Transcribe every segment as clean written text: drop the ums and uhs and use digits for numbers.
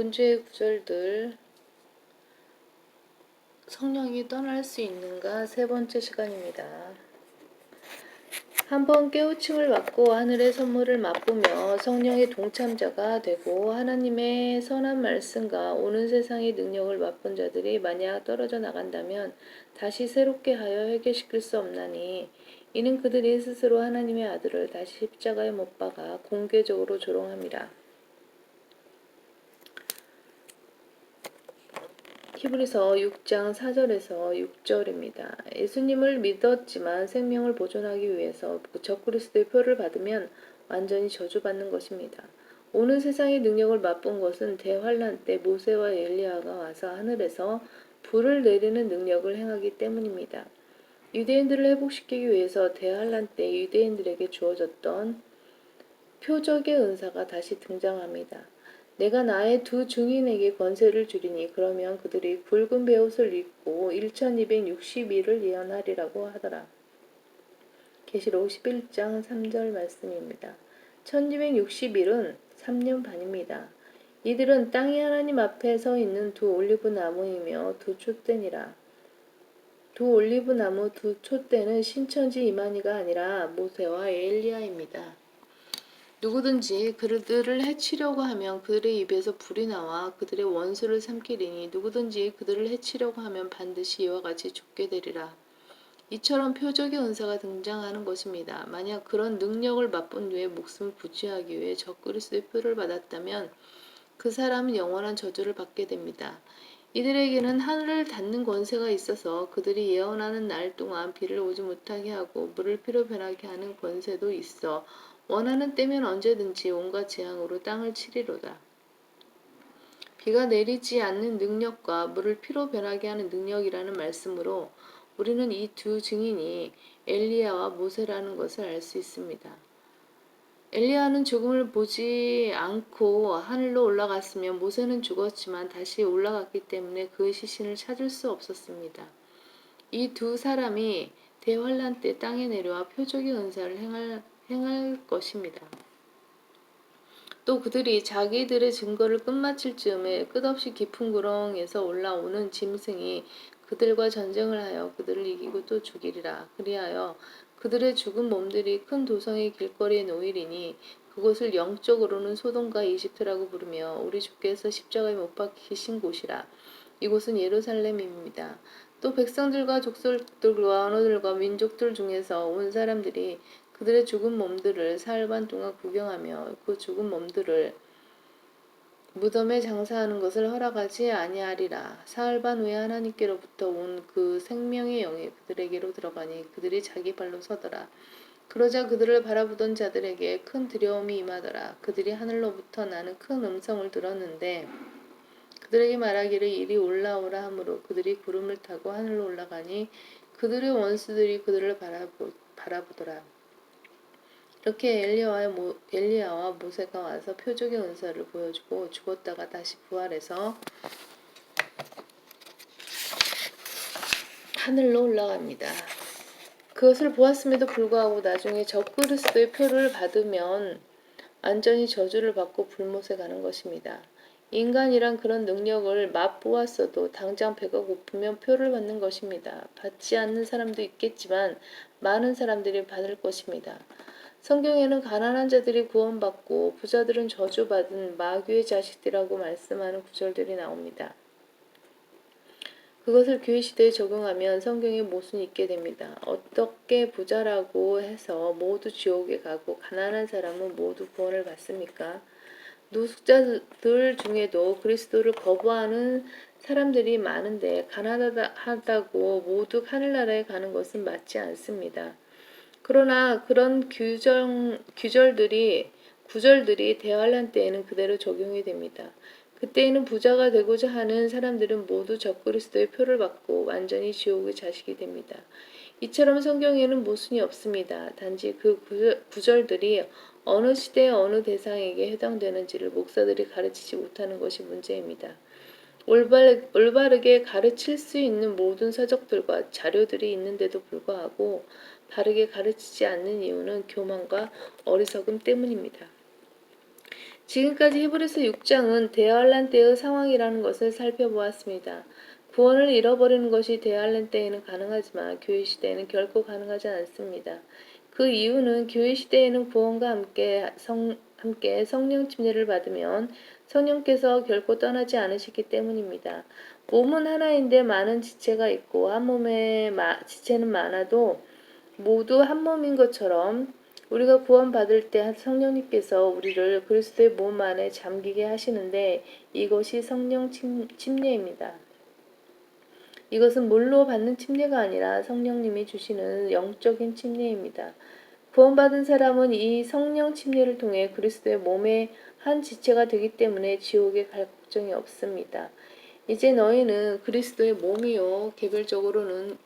문제의 구절들 성령이 떠날 수 있는가 세 번째 시간입니다. 한번 깨우침을 받고 하늘의 선물을 맛보며 성령의 동참자가 되고 하나님의 선한 말씀과 오는 세상의 능력을 맛본 자들이 만약 떨어져 나간다면 다시 새롭게 하여 회개시킬 수 없나니 이는 그들이 스스로 하나님의 아들을 다시 십자가에 못 박아 공개적으로 조롱함이라. 히브리서 6장 4절에서 6절입니다. 예수님을 믿었지만 생명을 보존하기 위해서 적그리스도의 표를 받으면 완전히 저주받는 것입니다. 오는 세상의 능력을 맛본 것은 대환란 때 모세와 엘리야가 와서 하늘에서 불을 내리는 능력을 행하기 때문입니다. 유대인들을 회복시키기 위해서 대환란 때 유대인들에게 주어졌던 표적의 은사가 다시 등장합니다. 내가 나의 두 증인에게 권세를 주리니 그러면 그들이 굵은 베옷을 입고 1260일을 예언하리라고 하더라. 계시록 11장 3절 말씀입니다. 1260일은 3년 반입니다. 이들은 땅이 하나님 앞에 서 있는 두 올리브 나무이며 두 촛대니라. 두 올리브 나무 두 촛대는 신천지 이만희가 아니라 모세와 엘리야입니다. 누구든지 그들을 해치려고 하면 그들의 입에서 불이 나와 그들의 원수를 삼키리니 누구든지 그들을 해치려고 하면 반드시 이와 같이 죽게 되리라. 이처럼 표적의 은사가 등장하는 것입니다. 만약 그런 능력을 맛본 후에 목숨을 부지하기 위해 적그리스도의 표를 받았다면 그 사람은 영원한 저주를 받게 됩니다. 이들에게는 하늘을 닫는 권세가 있어서 그들이 예언하는 날 동안 비를 오지 못하게 하고 물을 피로 변하게 하는 권세도 있어 원하는 때면 언제든지 온갖 재앙으로 땅을 치리로다. 비가 내리지 않는 능력과 물을 피로 변하게 하는 능력이라는 말씀으로 우리는 이 두 증인이 엘리야와 모세라는 것을 알 수 있습니다. 엘리야는 죽음을 보지 않고 하늘로 올라갔으며 모세는 죽었지만 다시 올라갔기 때문에 그의 시신을 찾을 수 없었습니다. 이 두 사람이 대환란 때 땅에 내려와 표적의 은사를 행할 것입니다. 또 그들이 자기들의 증거를 끝마칠 즈음에 끝없이 깊은 구렁에서 올라오는 짐승이 그들과 전쟁을 하여 그들을 이기고 또 죽이리라. 그리하여 그들의 죽은 몸들이 큰 도성의 길거리에 놓이리니 그곳을 영적으로는 소돔과 이집트라고 부르며 우리 주께서 십자가에 못 박히신 곳이라. 이곳은 예루살렘입니다. 또 백성들과 족속들과 언어들과 민족들 중에서 온 사람들이 그들의 죽은 몸들을 사흘 반 동안 구경하며 그 죽은 몸들을 무덤에 장사하는 것을 허락하지 아니하리라. 사흘 반 후에 하나님께로부터 온 그 생명의 영이 그들에게로 들어가니 그들이 자기 발로 서더라. 그러자 그들을 바라보던 자들에게 큰 두려움이 임하더라. 그들이 하늘로부터 나는 큰 음성을 들었는데 그들에게 말하기를 이리 올라오라 하므로 그들이 구름을 타고 하늘로 올라가니 그들의 원수들이 그들을 바라보더라. 이렇게 엘리야와 모세가 와서 표적의 은사를 보여주고 죽었다가 다시 부활해서 하늘로 올라갑니다. 그것을 보았음에도 불구하고 나중에 적그리스도의 표를 받으면 완전히 저주를 받고 불못에 가는 것입니다. 인간이란 그런 능력을 맛보았어도 당장 배가 고프면 표를 받는 것입니다. 받지 않는 사람도 있겠지만 많은 사람들이 받을 것입니다. 성경에는 가난한 자들이 구원받고 부자들은 저주받은 마귀의 자식들이라고 말씀하는 구절들이 나옵니다. 그것을 교회 시대에 적용하면 성경에 모순이 있게 됩니다. 어떻게 부자라고 해서 모두 지옥에 가고 가난한 사람은 모두 구원을 받습니까? 노숙자들 중에도 그리스도를 거부하는 사람들이 많은데 가난하다고 모두 하늘나라에 가는 것은 맞지 않습니다. 그러나 그런 구절들이 대환란 때에는 그대로 적용이 됩니다. 그때에는 부자가 되고자 하는 사람들은 모두 적그리스도의 표를 받고 완전히 지옥의 자식이 됩니다. 이처럼 성경에는 모순이 없습니다. 단지 그 구절들이 어느 시대 어느 대상에게 해당되는지를 목사들이 가르치지 못하는 것이 문제입니다. 올바르게 가르칠 수 있는 모든 서적들과 자료들이 있는데도 불구하고 바르게 가르치지 않는 이유는 교만과 어리석음 때문입니다. 지금까지 히브리서 6장은 대환란 때의 상황이라는 것을 살펴보았습니다. 구원을 잃어버리는 것이 대환란 때에는 가능하지만 교회 시대에는 결코 가능하지 않습니다. 그 이유는 교회 시대에는 구원과 함께 성령 침례를 받으면 성령께서 결코 떠나지 않으시기 때문입니다. 몸은 하나인데 많은 지체가 있고 한 몸에 지체는 많아도 모두 한 몸인 것처럼 우리가 구원받을 때 성령님께서 우리를 그리스도의 몸 안에 잠기게 하시는데 이것이 성령 침례입니다. 이것은 물로 받는 침례가 아니라 성령님이 주시는 영적인 침례입니다. 구원받은 사람은 이 성령 침례를 통해 그리스도의 몸의 한 지체가 되기 때문에 지옥에 갈 걱정이 없습니다. 이제 너희는 그리스도의 몸이요 개별적으로는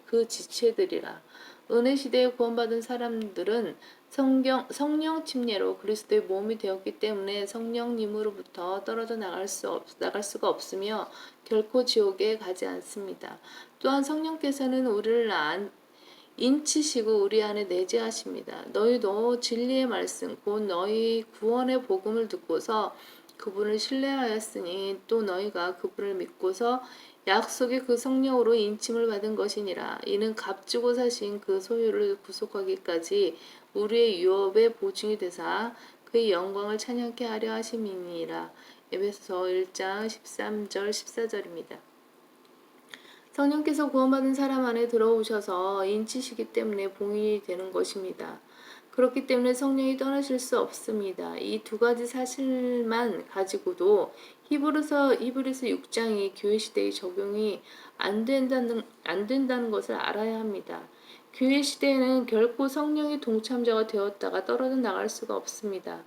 그 지체들이라. 은혜 시대에 구원받은 사람들은 성령 침례로 그리스도의 몸이 되었기 때문에 성령님으로부터 떨어져 나갈 수가 없으며 결코 지옥에 가지 않습니다. 또한 성령께서는 우리를 인치시고 우리 안에 내재하십니다. 너희도 진리의 말씀 곧 너희 구원의 복음을 듣고서 그분을 신뢰하였으니 또 너희가 그분을 믿고서 약속의 그 성령으로 인침을 받은 것이니라. 이는 값주고 사신 그 소유를 구속하기까지 우리의 유업의 보증이 되사 그의 영광을 찬양케 하려 하심이니라. 에베소서 1장 13절 14절입니다. 성령께서 구원받은 사람 안에 들어오셔서 인치시기 때문에 봉인이 되는 것입니다. 그렇기 때문에 성령이 떠나실 수 없습니다. 이 두 가지 사실만 가지고도 히브리서 6장이 교회 시대에 적용이 안 된다는 것을 알아야 합니다. 교회 시대에는 결코 성령의 동참자가 되었다가 떨어져 나갈 수가 없습니다.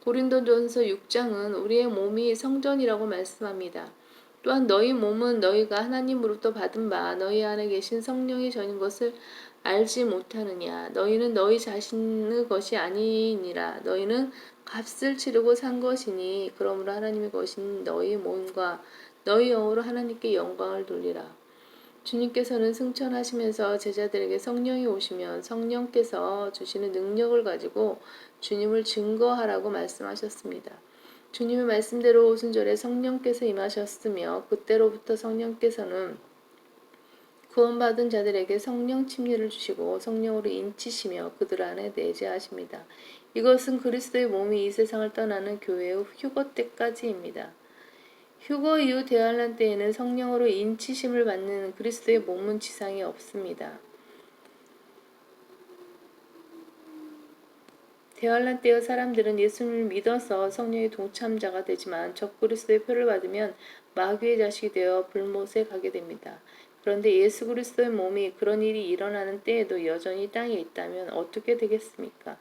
고린도전서 6장은 우리의 몸이 성전이라고 말씀합니다. 또한 너희 몸은 너희가 하나님으로부터 받은 바 너희 안에 계신 성령이 전인 것을 알지 못하느냐. 너희는 너희 자신의 것이 아니니라. 너희는 값을 치르고 산 것이니 그러므로 하나님의 것인 너희 몸과 너희 영으로 하나님께 영광을 돌리라. 주님께서는 승천하시면서 제자들에게 성령이 오시면 성령께서 주시는 능력을 가지고 주님을 증거하라고 말씀하셨습니다. 주님의 말씀대로 오순절에 성령께서 임하셨으며 그때로부터 성령께서는 구원받은 자들에게 성령 침례를 주시고 성령으로 인치시며 그들 안에 내재하십니다. 이것은 그리스도의 몸이 이 세상을 떠나는 교회의 휴거 때까지입니다. 휴거 이후 대환란 때에는 성령으로 인치심을 받는 그리스도의 몸은 지상에 없습니다. 대환란 때의 사람들은 예수님을 믿어서 성령의 동참자가 되지만 적그리스도의 표를 받으면 마귀의 자식이 되어 불못에 가게 됩니다. 그런데 예수 그리스도의 몸이 그런 일이 일어나는 때에도 여전히 땅에 있다면 어떻게 되겠습니까?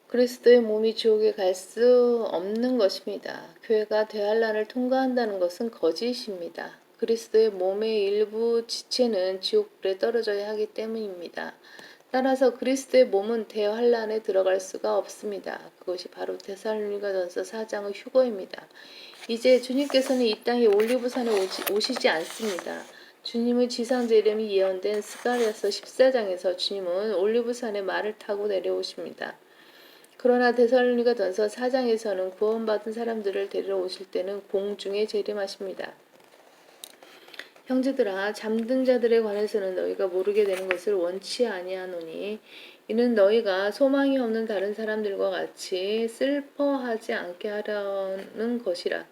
그리스도의 몸이 지옥에 갈 수 없는 것입니다. 교회가 대환란을 통과한다는 것은 거짓입니다. 그리스도의 몸의 일부 지체는 지옥불에 떨어져야 하기 때문입니다. 따라서 그리스도의 몸은 대환란에 들어갈 수가 없습니다. 그것이 바로 데살로니가전서 4장의 휴거입니다. 이제 주님께서는 이 땅에 올리브산에 오시지 않습니다. 주님의 지상재림이 예언된 스가랴서 14장에서 주님은 올리브산에 말을 타고 내려오십니다. 그러나 데살로니가전서 4장에서는 구원받은 사람들을 데리러 오실 때는 공중에 재림하십니다. 형제들아, 잠든 자들에 관해서는 너희가 모르게 되는 것을 원치 아니하노니 이는 너희가 소망이 없는 다른 사람들과 같이 슬퍼하지 않게 하려는 것이라.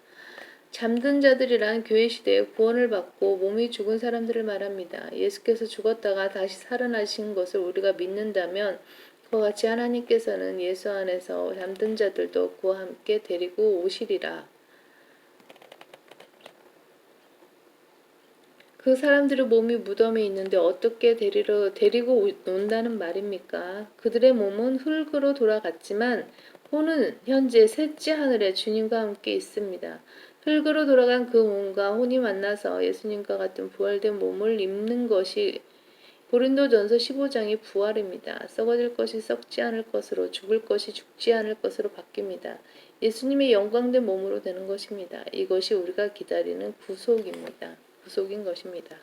잠든 자들이란 교회 시대에 구원을 받고 몸이 죽은 사람들을 말합니다. 예수께서 죽었다가 다시 살아나신 것을 우리가 믿는다면 그와 같이 하나님께서는 예수 안에서 잠든 자들도 그와 함께 데리고 오시리라. 그 사람들의 몸이 무덤에 있는데 어떻게 데리고 온다는 말입니까? 그들의 몸은 흙으로 돌아갔지만 혼은 현재 셋째 하늘에 주님과 함께 있습니다. 흙으로 돌아간 그 몸과 혼이 만나서 예수님과 같은 부활된 몸을 입는 것이 고린도전서 15장이 부활입니다. 썩어질 것이 썩지 않을 것으로, 죽을 것이 죽지 않을 것으로 바뀝니다. 예수님의 영광된 몸으로 되는 것입니다. 이것이 우리가 기다리는 구속입니다. 구속인 것입니다.